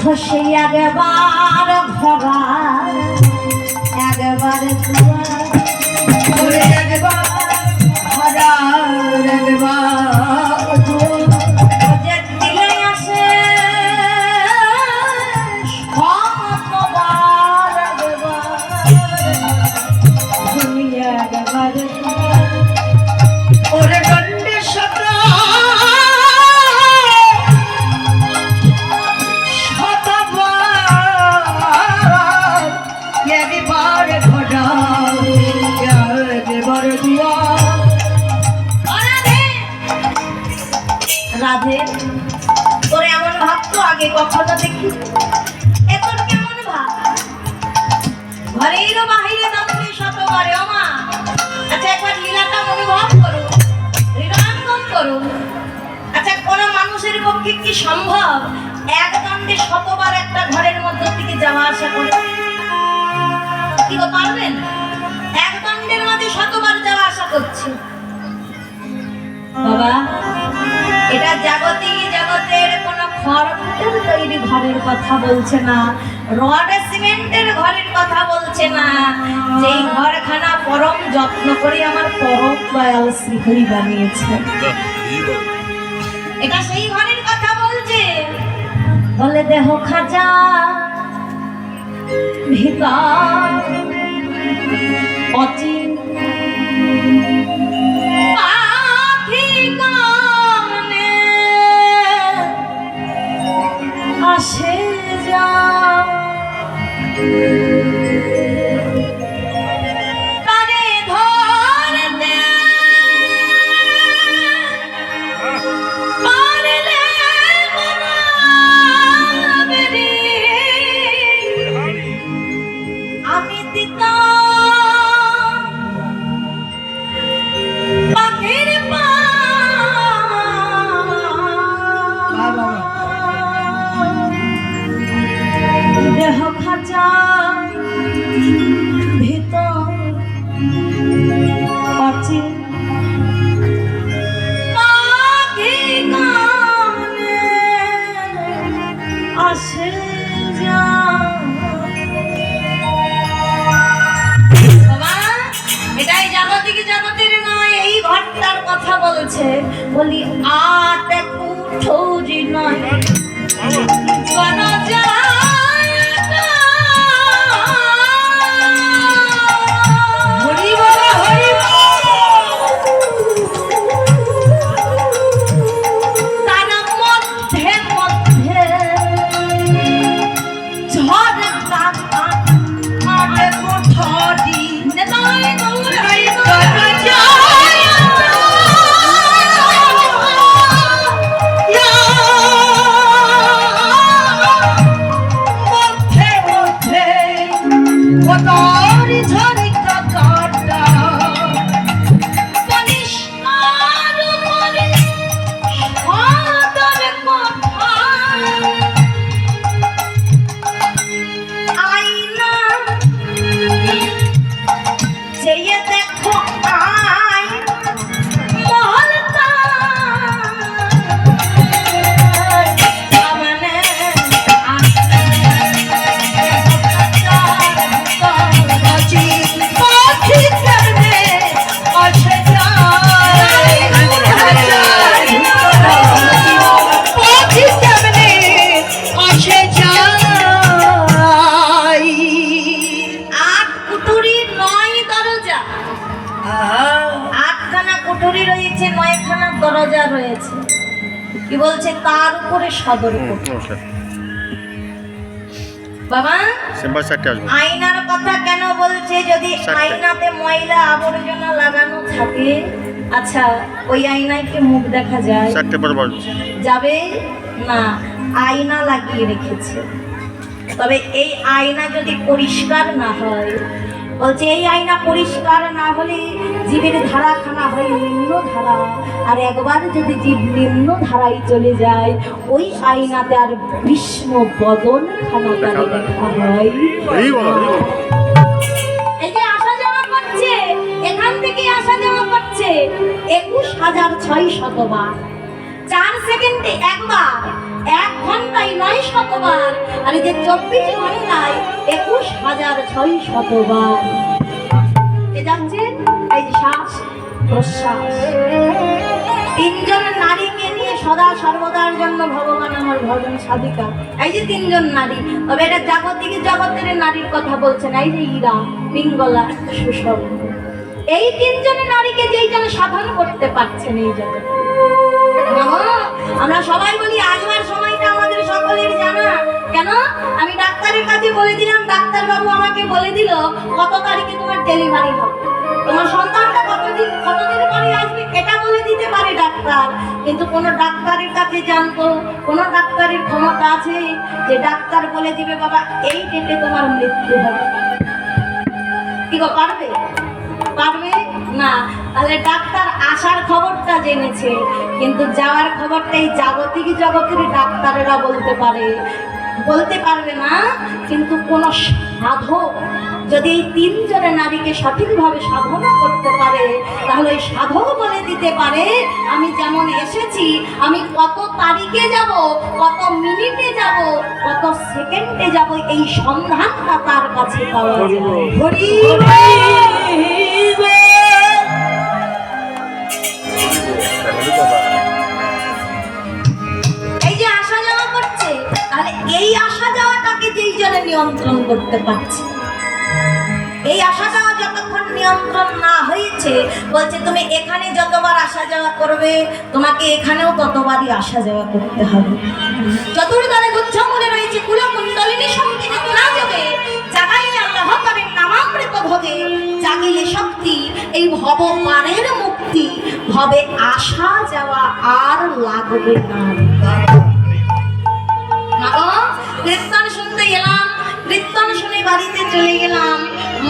খসে একবার ভরা একবার একবার ভরা একবার দিলে আসে একবার ওরে দণ্ডে সদা রাধে তোর এমন ভাব তো আগে কখনো দেখি এখন কেমন ভাব ঘরের বাহিরে দণ্ডে শতবার ওমা আচ্ছা একবার লীলাটা অনুভব করুন হৃদয়ঙ্গম করুন আচ্ছা কোন মানুষের পক্ষে কি সম্ভব এক দণ্ডে শতবার একটা ঘরের মধ্যে থেকে যাওয়া আসা করে কি পারবেন এক দণ্ডের মধ্যে শতবার যাওয়া আসা করছে বাবা এটা জগতের কোন খড়কুটোর তৈরি ঘরের কথা বলছে না রড সিমেন্টের ঘরের কথা বলছে না যেই ঘরখানা পরম যত্ন করে আমার পরম দয়াল শ্রীহরি বানিয়েছে এটা সেই ঘরের কথা বলছে বলে দেহ খাজা ভিতর অচিন আসে যা তারে ধরতে পারলে আমি দিতা পাখির পা দেহ খাজা ভিতর অচিন পাখি গানে আসে যা বাবা এটাই জগতের নয় এই ঘরটার কথা বলছে বলি আট কুঠুরি নয় বানা যা দরজা রয়েছে কি বলছে তার উপরে সদর বাবা আয়নার কথা কেন বলছে যদি আয়নাতে ময়লা আবর্জনা লাগানো থাকে আচ্ছা ওই আয়নায় কি মুখ দেখা যায় যাবে না আয়না লাগিয়ে রেখেছে তবে এই আয়না যদি পরিষ্কার না হয় বলছে এই আয়না পরিষ্কার না হলে জীবের ধারাখানা হয় নিম্ন ধারা আর একবার যদি জীব নিম্ন ধারায় চলে যায় ওই আয়নাতে আর বিষ্ণ বদন খানা তারে দেখা হয় এই যে আসা যাওয়া করছে এখান থেকে আসা যাওয়া করছে 21,600 বার 4 সেকেন্ডে একবার 1 ঘন্টায় 900 বার আর এই যে 24 ঘন্টায় 21,600 বার এ যাচ্ছেন এই যে শ্বাস প্রশ্বাস। তিনজন নারীকে নিয়ে সদা সর্বদার জন্য ভগবান আমার ভজন সাধিকা। এই যে তিনজন নারী, তবে এটা জাগতিক জগতের নারীর কথা বলছেন। এই যে ইরা, পিঙ্গলা, সুষম, এই তিনজনের নারীকে যেই জন সাধন করতে পারছেন এই জগতে। আমরা সবাই বলি আসবার সময়টা আমাদের সকলের জানা। কেন? আমি ডাক্তারের কাছে বলে দিলাম, ডাক্তার বাবু আমাকে বলে দিল কত তারিখে তোমার ডেলিভারি হবে, তোমার সন্তানটা কতদিন পরে আসবে, এটা বলে দিতে পারে ডাক্তার। কিন্তু কোন ডাক্তারের কাছে জানতো, কোন ডাক্তারের ক্ষমতা আছে যে ডাক্তার বলে দিবে বাবা এই ডেটে তোমার মৃত্যু হবে? কি গো, পারবে? পারবে না। তাহলে ডাক্তার আসার খবরটা জেনেছে, কিন্তু যাওয়ার খবরটা এই জাগতিক জগতের ডাক্তারেরা বলতে পারবে না। কিন্তু কোন সাধক যদি এই তিনজনের নারীকে সঠিকভাবে সাধনা করতে পারে, তাহলে ওই সাধক বলে দিতে পারে আমি যেমন এসেছি, আমি কত তারিখে যাব, কত মিনিটে যাব, কত সেকেন্ডে যাব, এই সন্ধানটা তার কাছে পাওয়া যায়। এই যে আসা যাওয়া করছে, তাহলে এই আসা যাওয়াটাকে যেই জনে নিয়ন্ত্রণ করতে পারছে, এই আসা যাওয়া যতক্ষণ নিয়ন্ত্রণ না হয়েছে, বলছে তুমি এখানে যতবার আসা যাওয়া করবে, তোমাকে এখানেও ততবারই আসা যাওয়া করতে হবে। চতুর্দলে গুচ্ছমূলে রয়েছে কুলকুণ্ডলিনী সঙ্গিনী না যাবে, জাগাইলে আল্লাহ করেন নামামৃত ভোগে, জাগিলে শক্তি এই ভব পারের মুক্তি, ভবে আসা যাওয়া আর লাগবে না। কীর্তন শুনতে গেলাম, কীর্তন শুনে বাড়িতে চলে গেলাম,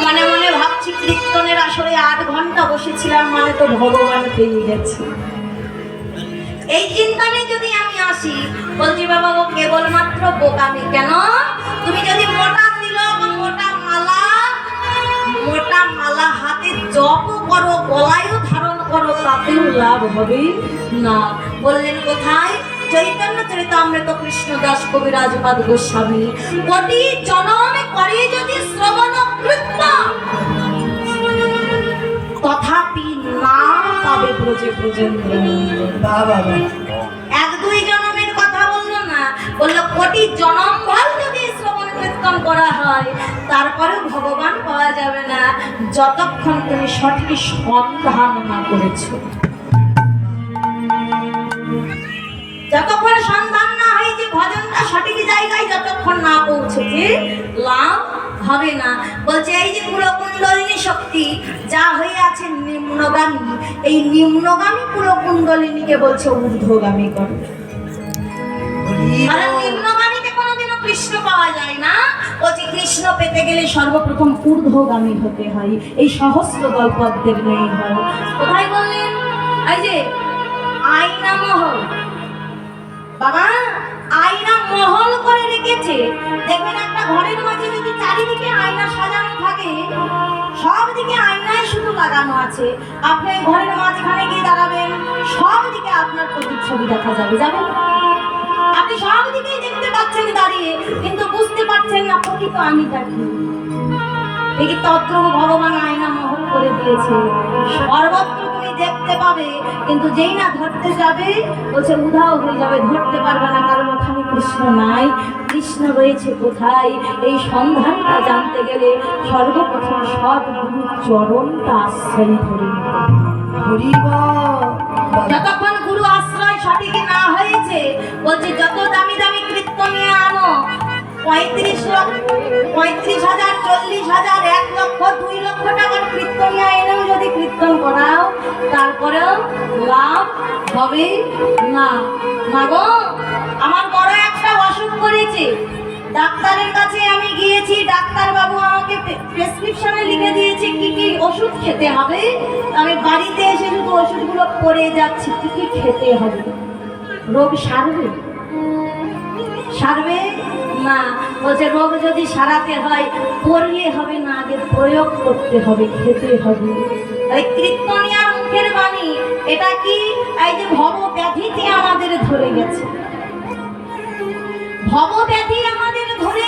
মনে মনে ভাবছি কীর্তনের আসরে 8 ঘন্টা বসেছিলাম, মানে তো ভগবান পেয়ে গেছে। এই চিন্তানে যদি আমি আসি, বলছি বাবা ও কেবলমাত্র বোকামি। কেন? তুমি যদি মোটা তিলক, মোটা মালা হাতে জপ করো, গলায়ও ধারণ করো, তাতেও লাভ হবে না। বললেন কোথায়? চৈতন্য চরিতামৃত কৃষ্ণদাস কবিরাজ পাদ গোস্বামী, কোটি জনমে করে যদি শ্রবণ কীর্তন, তথাপি না পাবে ব্রজে ব্রজেন্দ্র। বাবা 1-2 জনমের কথা বললো না, বললো কোটি জনম ভর যদি শ্রবণ কীর্তন করা হয়, তারপরেও ভগবান পাওয়া যাবে না যতক্ষণ তুমি সঠিক সন্ধান না করেছো। যতক্ষণ সন্ধান না হয়েছে, ভজনটা সঠিক জায়গায় যতক্ষণ না পৌঁছেছে, লাভ হবে না। বলছে এই যে কুলকুণ্ডলিনী শক্তি যা হয়ে আছে নিম্নগামী, এই নিম্নগামী কুলকুণ্ডলিনীকে বলছে ঊর্ধ্বগামী করো। কারণ নিম্নগামীতে কোনোদিনও কৃষ্ণ পাওয়া যায় না। বলছে কৃষ্ণ পেতে গেলে সর্বপ্রথম ঊর্ধ্বগামী হতে হয়। এই সহস্র গল্পদের নেই হয়। কোথায় বললেন? এই যে আয়না মহল, বাবা আয়না মহল করে রেখেছে। দেখবেন একটা ঘরের মাঝে যদি চারিদিকে আয়না সাজানো থাকে, সব দিকে আয়নায় শুধু লাগানো আছে, আপনি ঘরের মাঝখানে গিয়ে দাঁড়াবেন, সব দিকে আপনার প্রতিচ্ছবি দেখা যাবে। যাবেন? আপনি সব দিকেই দেখতে পাচ্ছেন দাঁড়িয়ে, কিন্তু বুঝতে পারছেন না প্রকৃত আমিটা কি। এই তত্র ভগবান আয়না মহল করে দিয়েছে, সর্বত্র তুমি দেখতে পাবে, কিন্তু যেই না ধরতে যাবে বলছে উধাও হয়ে যাবে, ধরতে পারবে না, কারণ ওখানে কৃষ্ণ নাই। কৃষ্ণ রয়েছে কোথায়? এই সন্ধানটা জানতে গেলে সর্বপ্রথম সদ্গুরু চরণটা আশ্রয় ধরে নিতে। যতক্ষণ গুরু আশ্রয় সঠিক না হয়েছে, বলছে যত দামি দামি কীর্তনিয়া আনো, 35,000, 40,000, 1 লক্ষ, 2 লক্ষ টাকার কীর্তনিয়া এনেও যদি কীর্তন করাও, তারপরেও লাভ হবে না। মাগো আমার বড় একটা অসুখ করেছে, ডাক্তারের কাছে আমি গিয়েছি, ডাক্তার বাবু আমাকে প্রেসক্রিপশনে লিখে দিয়েছে কি কি ওষুধ খেতে হবে। আমি বাড়িতে এসে শুধু ওষুধগুলো পড়ে যাচ্ছি, কি কি খেতে হবে। রোগ সারবে? সারবে না। বলছে রোগ যদি সারাতে হয় পড়লে হবে না, আগে প্রয়োগ করতে হবে, খেতে হবে। কীর্তনিয়ার মুখের বাণী এটা কি? এই যে ভব ব্যাধিতে আমাদের ধরে গেছে, ভব ব্যাধি আমাদের ধরে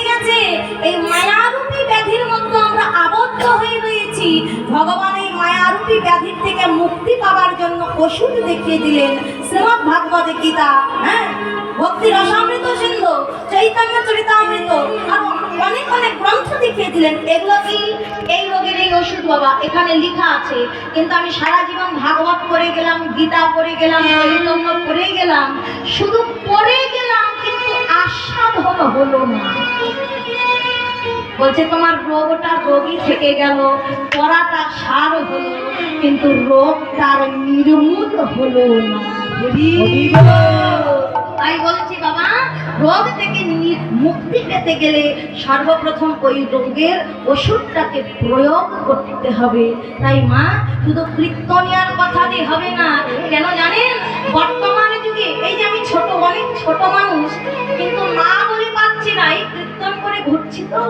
মুক্তি পাওয়ার জন্য ওষুধ দেখিয়ে দিলেন শ্রীমদ্ ভাগবত গীতা। হ্যাঁ, ভক্তি রসামৃত সিন্ধু, চৈতন্য চরিতামৃত, আর অনেক অনেক গ্রন্থ দেখিয়ে দিলেন। এগুলো কি? এই রোগের এই ওষুধ বাবা, এখানে লেখা আছে। কিন্তু আমি সারা জীবন ভাগবত পড়ে গেলাম, গীতা পড়ে গেলাম, চৈতন্য পড়ে গেলাম, শুধু পড়ে গেলাম, কিন্তু আস্বাদন হলো না। বলছে তোমার রোগটা রোগই থেকে গেল, পড়াটা সার হলো, কিন্তু রোগটার নির্মূল হলো না। তাই বলছি বাবা, রোগ থেকে মুক্তি পেতে গেলে সর্বপ্রথম ওই রোগের ওষুধটাকে প্রয়োগ করতে হবে। তাই মা, শুধু কীর্তনিয়ার কথা দিয়ে হবে না। কেন জানেন? বর্তমান যুগে এই যে আমি ছোট, অনেক ছোট মানুষ, কিন্তু মা বলে পাচ্ছি না, এই কীর্তন করে ঘুরছি তো।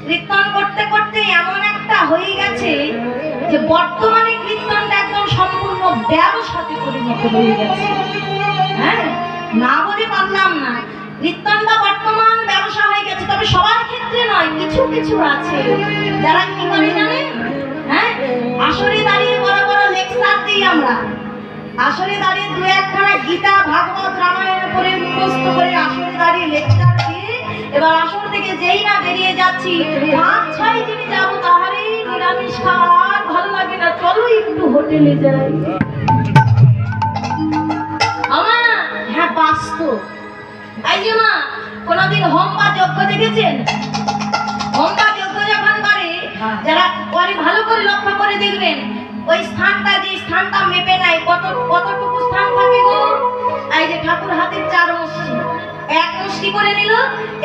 কীর্তন করতে করতে এমন একটা হয়ে গেছে যে বর্তমানে কীর্তনটা একদম সম্পূর্ণ ব্যবসাতে পরিণত হয়ে গেছে। হ্যাঁ, না বলে পারলাম না, কীর্তনটা বর্তমান ব্যবসা হয়ে গেছে। তবে সবার ক্ষেত্রে নয়, কিছু কিছু আছে যারা কি করে জানেন? হ্যাঁ, আসরে দাঁড়িয়ে বড় বড় লেকচার দিই আমরা। আসরে দাঁড়িয়ে দু একখানা গীতা, ভাগবত, রামায়ণ করে মুখস্থ করে আসরে দাঁড়িয়ে লেকচার দিয়ে, এবার আসর থেকে যেই না বেরিয়ে যাচ্ছি, 5-6 দিন যাবো, তাহলে নিরামিষ খাওয়ার ভালো লাগে না, চলো একটু হোটেলে যাই। আমার হ্যাঁ বাস্তব। এই যে মা, কোনদিন হোম বা যজ্ঞ দেখেছেন? হোম বা যজ্ঞ যখন করে, যারা করে ভালো করে লক্ষ্য করে দেখবেন, ওই স্থানটা, যে স্থানটা মেপে নেয়, কতটুকু স্থান থাকে গো? এই যে ঠাকুর হাতের 4 মুষ্টি, 1 মুষ্টি করে নিল,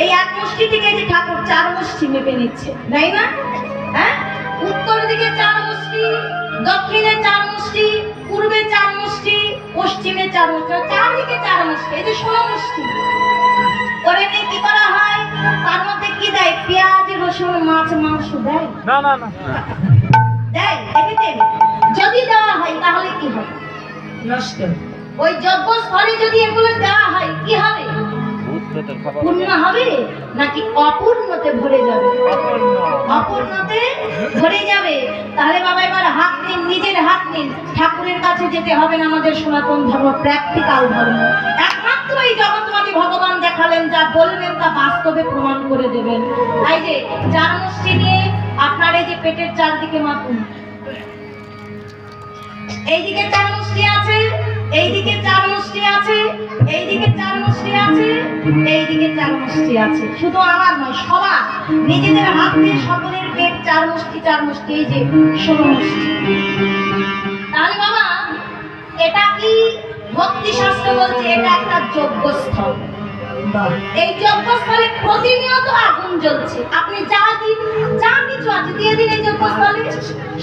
এই 1 মুষ্টি থেকে যে ঠাকুর 4 মুষ্টি মেপে নিচ্ছে, তাই না? হ্যাঁ, উত্তর দিকে 4 মুষ্টি, দক্ষিণে 4 মুষ্টি, পূর্বে 4 মুষ্টি, পশ্চিমে 4 মুষ্টি, 4 দিকে 4 মুষ্টি, এই যে 16 মুষ্টি করে নিয়ে কি করা হয়? তার মধ্যে কি দেয়? পেঁয়াজ, রসুন, মাছ, মাংস দেয় না? না না দেয়, দেখেছেন? যদি দেওয়া হয় তাহলে কি হবে? নষ্ট। ওই যজ্ঞস্থলে যদি এগুলো দেওয়া হয় কি হবে? পূর্ণ হবে নাকি অপূর্ণতে ভরে যাবে? অপূর্ণতে ভরে যাবে। তাহলে বাবা এবার হাত নিন, নিজের হাত নিন। ঠাকুরের কাছে যেতে হবে না, আমাদের সনাতন ধর্ম প্র্যাকটিক্যাল ধর্ম। একমাত্র এই জগৎমাকে ভগবান দেখালেন, যা বলবেন তা বাস্তবে প্রমাণ করে দেবেন। তাই যে 4 মুষ্টি নিয়ে আপনার এই যে পেটের চারদিকে মাপুন। এইদিকে 4 মুষ্টি আছে, এইদিকে 4 মুষ্টি আছে, এইদিকে 4 মুষ্টি আছে, এইদিকে 4 মুষ্টি আছে। শুধু আমার নয়, সবার নিজেদের হাত দিয়ে সকলের পেট 4 মুষ্টি 4 মুষ্টি, এই যে 16 মুষ্টি। তাহলে বাবা, এটা কি ভক্তি শাস্ত্র বলছে? এটা একটা যজ্ঞস্থল। এই যজ্ঞস্থলে প্রতিনিয়ত আগুন জ্বলছে। আপনি যা দিন, যা কিছু আছে দিয়ে দিন এই যজ্ঞস্থলে,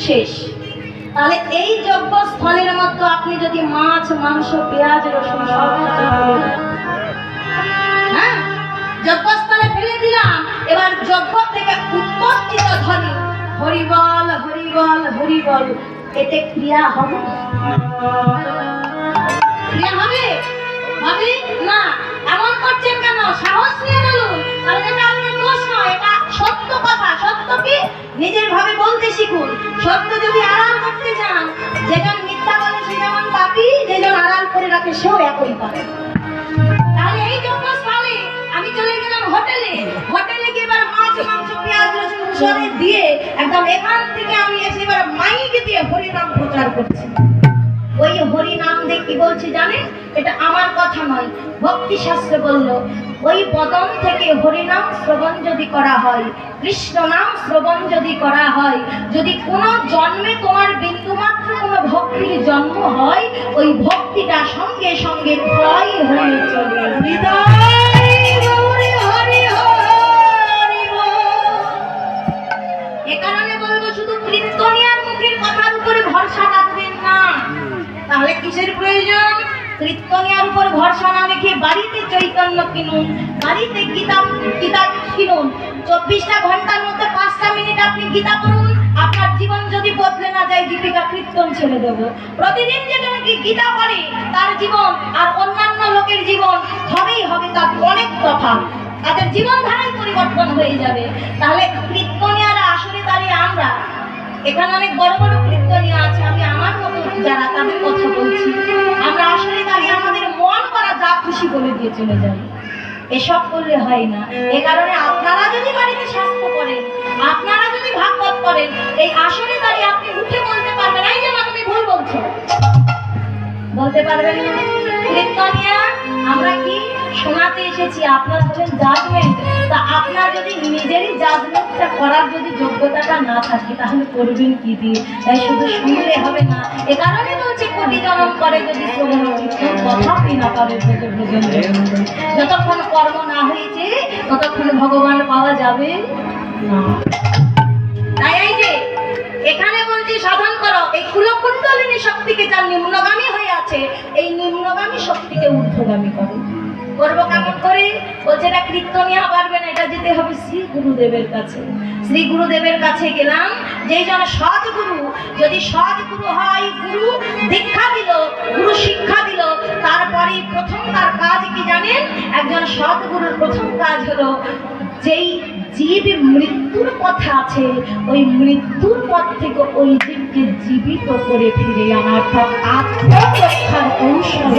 শেষ। তাহলে এই যজ্ঞস্থলের মধ্যে আপনি যদি মাছ, মাংস, পেঁয়াজ, রসুন সব হ্যাঁ যজ্ঞস্থলে ফেলে দিলাম, এবার যজ্ঞ থেকে উৎপত্তিত ধ্বনি হরিবল হরিবল হরিবল, এতে ক্রিয়া হবে? ক্রিয়া হবে? হবে না। এমন করছেন কেন? সাহস নিয়ে বলুন। কারণ এটা আপনার দোষ নয়, এটা সত্য কথা। সত্য কি? নিজের ভাবে বলতে শিখুন। সত্য যদি আড়াল করতে চান, যেজন মিথ্যা বলে সে যেমন পাপী, যেজন আড়াল করে রাখে সেও একই পাবে। তাহলে এই যজ্ঞস্থলে আমি চলে গেলাম হোটেলে, হোটেলে গিয়ে এবার মাছ, মাংস, পেঁয়াজ, রসুন সরে দিয়ে একদম এখান থেকে আমি এসে এবার মাইকে দিয়ে হরিনাম প্রচার করছি। ওই হরি নাম দিয়ে কি বলছি জানেন? এটা আমার কথা নয়, ভক্তি শাস্ত্রে বলল, ওই বদন থেকে হরিনাম শ্রবণ যদি করা হয়, কৃষ্ণ নাম শ্রবণ যদি করা হয়, যদি কোনো জন্মে তোমার বিন্দুমাত্র কোনো ভক্তির জন্ম হয়, ওই ভক্তিটা সঙ্গে সঙ্গে ক্ষয় হয়ে চলে। এ কারণে বলবো, শুধু কীর্তনিয়ার মুখের কথার উপরে ভরসা রাখবেন না। তাহলে কিসের প্রয়োজন? কীর্তনিয়ার উপর ভরসা না রেখে বাড়িতে চৈতন্য কিনুন, বাড়িতে গীতা কিনুন। 24টা ঘন্টার মধ্যে 5টা মিনিট আপনি গীতা পড়ুন। আপনার জীবন যদি বদলে না যায়, দীপিকা কীর্তন ছেড়ে দেবো। প্রতিদিন যেটা নাকি গীতা পড়ে, তার জীবন আর অন্যান্য লোকের জীবন হবেই হবে, তার অনেক তফাৎ। তাদের জীবনধারাই পরিবর্তন হয়ে যাবে। তাহলে কীর্তনিয়ারা আসলে দাঁড়িয়ে আমরা এখানে অনেক বড় বড় কীর্তনীয় আছে, আমি আমার মতো যারা তাদের কথা বলছি। আমরা আসলে দাঁড়িয়ে আমাদের মন করা যা খুশি বলে দিয়ে চলে যাই, এসব করলে হয় না। এ কারণে আপনারা যদি বাড়িতে স্বাস্থ্য করেন, আপনারা যদি ভাগবত করেন, এই আসলে দাঁড়িয়ে আপনি উঠে বলতে পারবেন এই যে মা তুমি ভুল বলছো, বলতে পারবেন না। কীর্তনিয়া আমরা কি শোনাতে এসেছি, আপনার হচ্ছেন জাজমেন্ট। তা আপনার যদি নিজেরই জাজমেন্টটা করার যদি যোগ্যতাটা না থাকে তাহলে করবেন কি দিয়ে? তাই শুধু শুনলে হবে না। এ কারণে বলছে কোটি জনম করে যদি শ্রবণ কীর্তন কথাপি না পাবে ভোজন। যতক্ষণ কর্ম না হয়েছে ততক্ষণ ভগবান পাওয়া যাবে না। তাই এই যে এখানে বলছি সাধন করো, এই কুলকুণ্ডলিনী শক্তিকে যার নিম্নগামী হয়ে আছে, এই নিম্নগামী শক্তিকে ঊর্ধ্বগামী করো। করবো কেমন করে? বলছে এটা কীর্তনিয়া পারবে না, এটা যেতে হবে শ্রী গুরুদেবের কাছে। শ্রী গুরুদেবের কাছে গেলাম, যেই জন সৎ গুরু, যদি সৎ গুরু হয়, গুরু দীক্ষা দিল, গুরু শিক্ষা দিল, তারপরে প্রথম তার কাজ কি জানেন? একজন সৎ গুরুর প্রথম কাজ হলো যেই জীব মৃত্যুর পথে আছে, ওই মৃত্যুর পথ থেকে ওই জীবকে জীবিত করে ফিরে আনার পর আত্মরক্ষার কৌশল।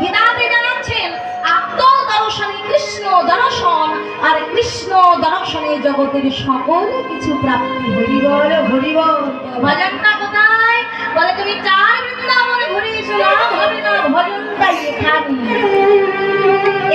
গীতাতে জানাচ্ছেন আত্মদর্শনে কৃষ্ণ দর্শন, আর কৃষ্ণ দর্শনে জগতের সকল কিছু প্রাপ্তি। হরিবল হরিবল। ভজনটা কোথায়? বলে তুমি 4 বৃন্দাবনে ঘুরে এসো, লাভ হবে না, ভজনটাই এখানে।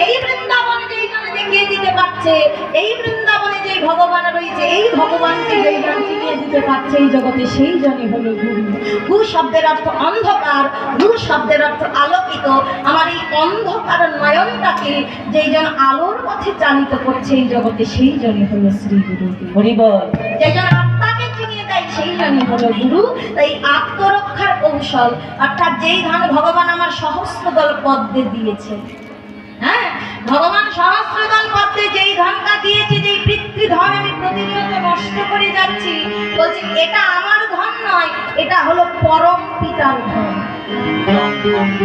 এই বৃন্দাবনে যেইখানে দেখিয়ে দিতে পারছে, এই বৃন্দাবনে যেই ভগবান রয়েছে, এই ভগবানকে যেই জন চিনিয়ে দিতে পারছে এই জগতে, সেই জনই হলো গুরু। গুরু শব্দের অর্থ অন্ধকার, গুরু শব্দের অর্থ আলোকিত। আমার এই অন্ধকার নয়নটাকে যেই জন আলোর পথে চালিত করছে এই জগতে, সেই জনই হলো শ্রী গুরু। হরিবল। যেই জন আত্মাকে চিনিয়ে দেয় সেই জনই হলো গুরু। তাই আত্মরক্ষার কৌশল, অর্থাৎ যেই ধন ভগবান আমার সহস্রদল পদ্মে দিয়েছে, হ্যাঁ, ভগবান সহস্রদল পদ্মে যেই ধনটা দিয়েছে, যেই পিতৃধন আমি প্রতিনিয়ত নষ্ট করে যাচ্ছি, বলছি এটা আমার ধন নয়, এটা হলো পরম পিতার ধন।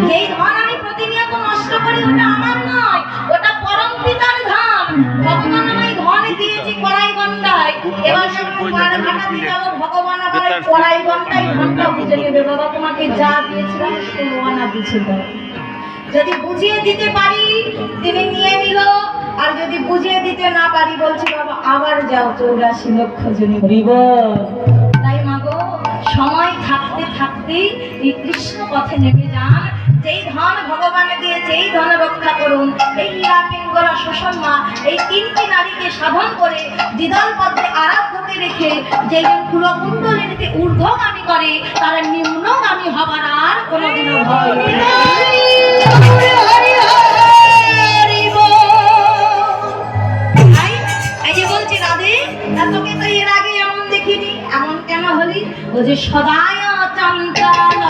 যেই ধন আমি প্রতিনিয়ত নষ্ট করি ওটা আমার নয়, ওটা পরম পিতার ধন। ভগবান আমায় ধন দিয়েছে কড়াই গন্ডায়, এবার যখন পার ঘাটাতে যাবো ভগবান আবার কড়াই গন্ডায় ধনটা বুঝে নেবে। বাবা তোমাকে যা দিয়েছিলাম 16 আনা বুঝে দাও। যদি বুঝিয়ে দিতে পারি তিনি নিয়ে নিল, আর যদি বুঝিয়ে দিতে না পারি বলছি বাবা আবার যাও 84 লক্ষ জনে। তাই মাগো সময় থাকতে থাকতে এই কৃষ্ণ পথে নেমে যান। যেই ধন ভগবানে দিয়েছে এই ধন রক্ষা করুন। এই হীরা পিঙ্গলা সুষমা এই 3টি নারীকে সাধন করে দ্বিদল পদ্মে আরাধ্যকে রেখে যেই কুলকুণ্ডলিনীতে ঊর্ধ্বগামী করে, তারা নিম্নগামী হবার আর কোনোদিনও ভয় নেই। তোকে তো এর আগে এমন দেখিনি, এমন কেন হলি? ও যে সদায় চঞ্চল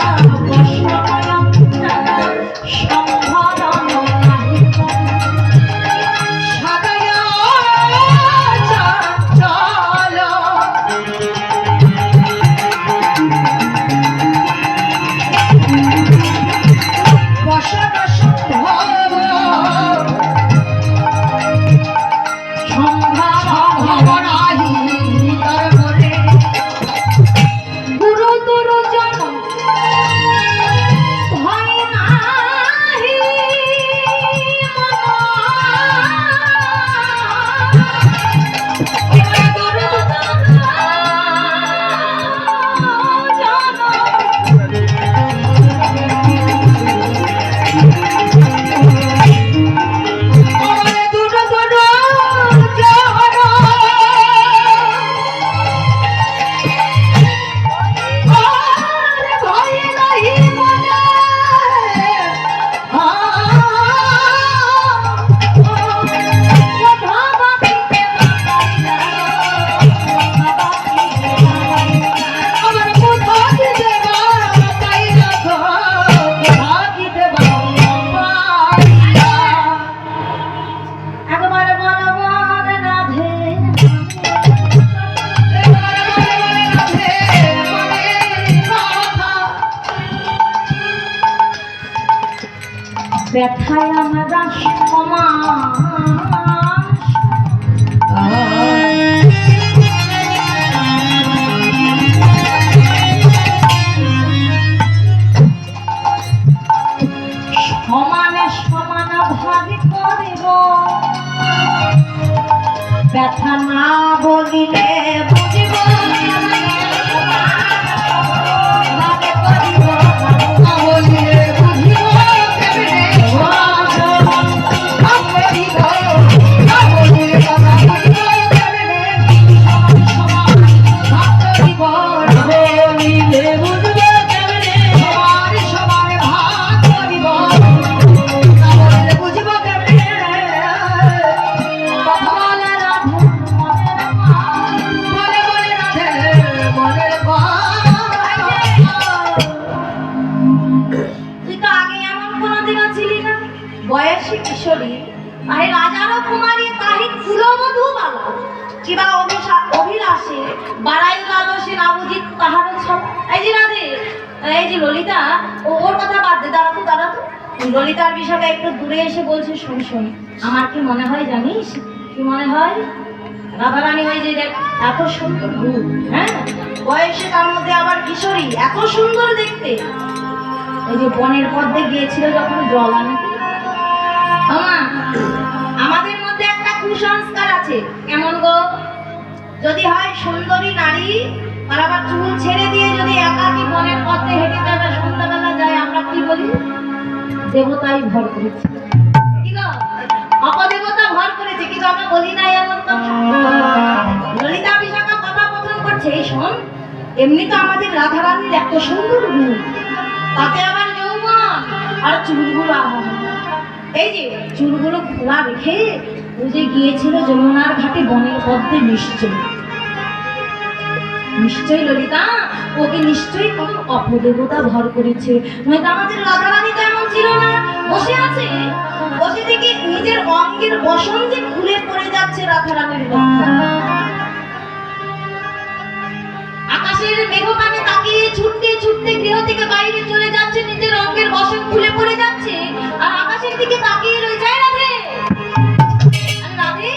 ব্যথায় আমরা সমান ব্যথা না বলিলে বুঝিব বয়সী কিশোরী তাহে রাজারও কুমারী তাহি কুলবধূ বালা কিবা অভিলাষে বাড়াই লালসে না বুঝি তাহারও ছল। এই যে রাধে, এই যে ললিতা, ওর কথা বাদ দে, দাঁড়াতো দাঁড়াতো। ললিতার বিষয়টা একটু দূরে এসে বলছে, শোন শোন, আমার কি মনে হয় জানিস, কি মনে হয়, রাধারানী ওই যে এত সুন্দর রূপ, হ্যাঁ বয়সে, তার মধ্যে আবার কিশোরী, এত সুন্দর দেখতে। এই যে বনের পথে গিয়েছিল যখন জল আনতে, আমাদের মধ্যে একটা কুসংস্কার আছে, কেমন গো, যদি হয় সুন্দরী নারী আর আবার চুল ছেড়ে দিয়ে যদি একাকী বনের পথে হেঁটে যাবে, সন্ধ্যাবেলা যায়, আমরা কি বলি, দেবতাই ভর করেছে, কি গো, অপদেবতা ভর করেছে, কিন্তু আমরা বলি না এমন কথা। ললিতা বিশাখা কথা কথন করছে, এই শোন, এমনি তো আমাদের রাধারানীর এত সুন্দর রূপ, তাতে আবার যৌবন আর চুলগুলো আহা, এই যে চুলগুলো খোলা রেখে বুঝে গিয়েছিল যমুনার ঘাটে বনের পথে, নিশ্চয়ই ললিতা ওকে নিশ্চয়ই কোনো অপদেবতা ভর করেছে, নয়তো আমাদের রাধারানী তো এমন ছিল না, বসে আছে, বসে থেকে নিজের অঙ্গের বসন যে খুলে পড়ে যাচ্ছে রাধারানীর লক্ষ্য। আকাশের মেঘপানে তাকিয়ে ছুটতে ছুটতে গৃহ থেকে বাইরে চলে যাচ্ছে, নিজের অঙ্গের বসন খুলে পড়ে যাচ্ছে, আর আকাশের দিকে তাকিয়ে রয়ে যায় রাধে। রাধে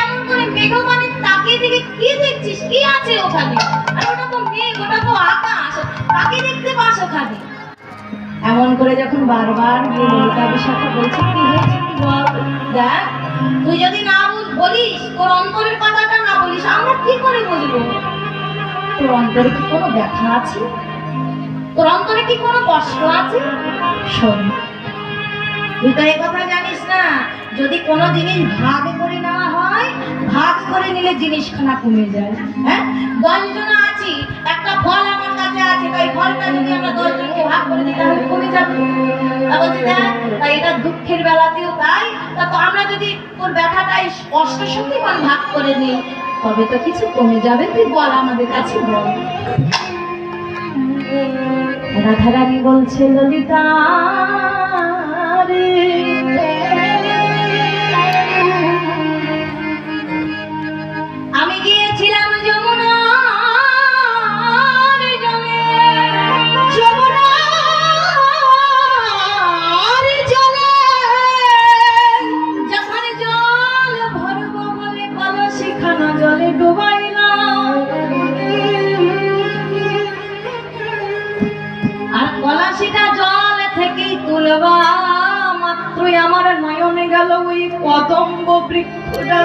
এমন করে মেঘপানে তাকিয়ে থেকে কি দেখছিস, কি আছে ওখানে, আর ওটা তো মেঘ, ওটা তো আকাশ, তাকে দেখতে পাস ওখানে। এমন করে যখন বারবার ললিতা বিশাখা বলছে, কি হয়েছে কি বল, দেখ তুই যদি না বলিস, তোর অন্তরের কথাটা না বলিস, আমরা কি করে বুঝবো তোর অন্তরে কি কোনো ব্যথা আছে, তোর অন্তরে কি কোনো কষ্ট আছে। শোন, তুই তো এই কথা জানিস না, যদি কোনো জিনিস ভাগ করে নেওয়া হয়, ভাগ করে নিলে জিনিসখানা কমে যায়। হ্যাঁ, 10 জন আছি, একটা ফল আমার কাছে আছে, তাই ফলটা যদি আমরা 10 জনকে ভাগ করে দিই তাহলে কমে যাবে। বলছি দেখ, তাই এটা দুঃখের বেলাতেও তাই, তা তো আমরা যদি তোর ব্যথাটাই কষ্ট শক্তিমান ভাগ করে নিই, তবে তো কিছু কমে যাবে, তুই বল আমাদের কাছে বল। রাধারানী বলছে, ললিতা রে, আমি গিয়েছিলাম যমুনার জলে, যমুনার জলে, যখন জল ভরবো বলে কলসিখানা জলে ডুবাইলাম, আর কলসিটা জল থেকেই তুলবা মাত্রই আমার নয়নে গেল ওই কদম্ব বৃক্ষটা।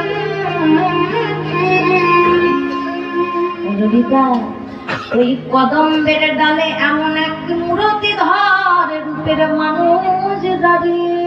ওই কদম্বের ডালে এমন এক মূরতি ধর রূপের মানুষ দাঁড়িয়ে,